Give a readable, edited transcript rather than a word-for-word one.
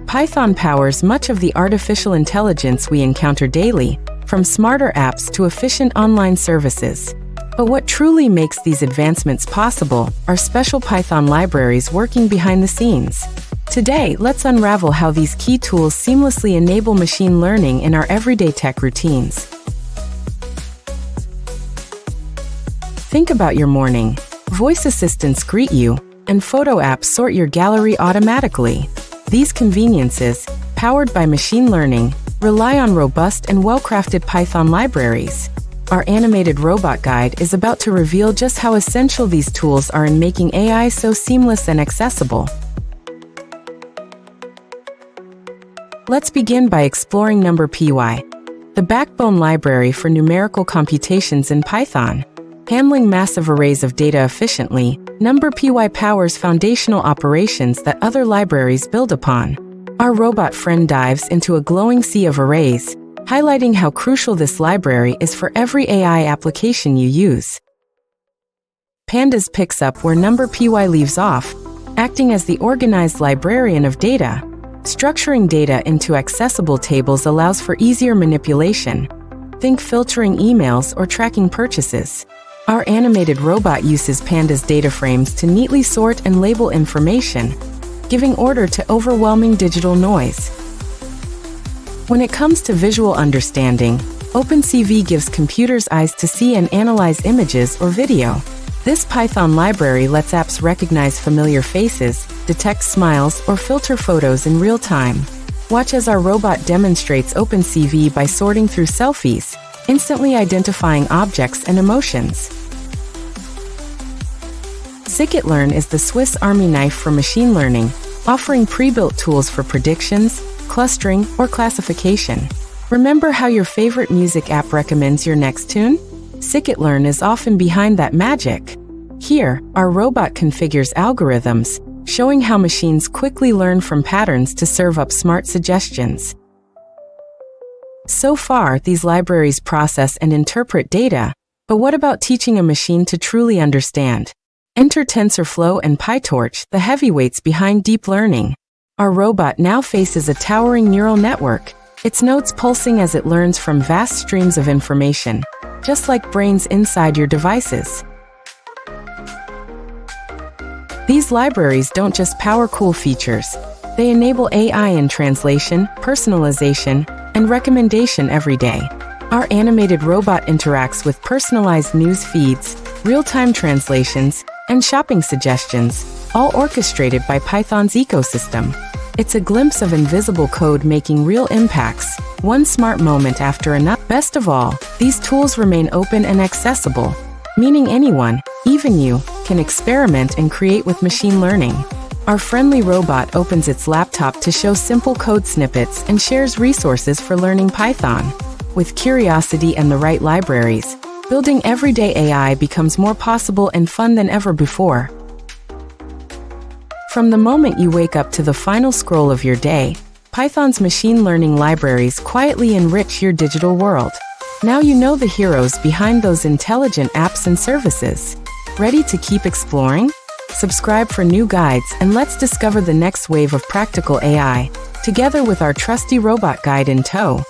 Python powers much of the artificial intelligence we encounter daily, from smarter apps to efficient online services. But what truly makes these advancements possible are special Python libraries working behind the scenes. Today, let's unravel how these key tools seamlessly enable machine learning in our everyday tech routines. Think about your morning. Voice assistants greet you, and photo apps sort your gallery automatically. These conveniences, powered by machine learning, rely on robust and well-crafted Python libraries. Our animated robot guide is about to reveal just how essential these tools are in making AI so seamless and accessible. Let's begin by exploring NumPy, the backbone library for numerical computations in Python. Handling massive arrays of data efficiently, NumPy powers foundational operations that other libraries build upon. Our robot friend dives into a glowing sea of arrays, highlighting how crucial this library is for every AI application you use. Pandas picks up where NumPy leaves off, acting as the organized librarian of data. Structuring data into accessible tables allows for easier manipulation. Think filtering emails or tracking purchases. Our animated robot uses Pandas data frames to neatly sort and label information, giving order to overwhelming digital noise. When it comes to visual understanding, OpenCV gives computers eyes to see and analyze images or video. This Python library lets apps recognize familiar faces, detect smiles, or filter photos in real time. Watch as our robot demonstrates OpenCV by sorting through selfies, instantly identifying objects and emotions. Scikit-learn is the Swiss Army knife for machine learning, offering pre-built tools for predictions, clustering, or classification. Remember how your favorite music app recommends your next tune? Scikit-learn is often behind that magic. Here, our robot configures algorithms, showing how machines quickly learn from patterns to serve up smart suggestions. So far, these libraries process and interpret data, but what about teaching a machine to truly understand? Enter TensorFlow and PyTorch, the heavyweights behind deep learning. Our robot now faces a towering neural network, its nodes pulsing as it learns from vast streams of information, just like brains inside your devices. These libraries don't just power cool features, they enable AI in translation, personalization, and recommendation every day. Our animated robot interacts with personalized news feeds, real-time translations, and shopping suggestions, all orchestrated by Python's ecosystem. It's a glimpse of invisible code making real impacts, one smart moment after another. Best of all, these tools remain open and accessible, meaning anyone, even you, can experiment and create with machine learning. Our friendly robot opens its laptop to show simple code snippets and shares resources for learning Python. With curiosity and the right libraries, building everyday AI becomes more possible and fun than ever before. From the moment you wake up to the final scroll of your day, Python's machine learning libraries quietly enrich your digital world. Now you know the heroes behind those intelligent apps and services. Ready to keep exploring? Subscribe for new guides and let's discover the next wave of practical AI, together with our trusty robot guide in tow.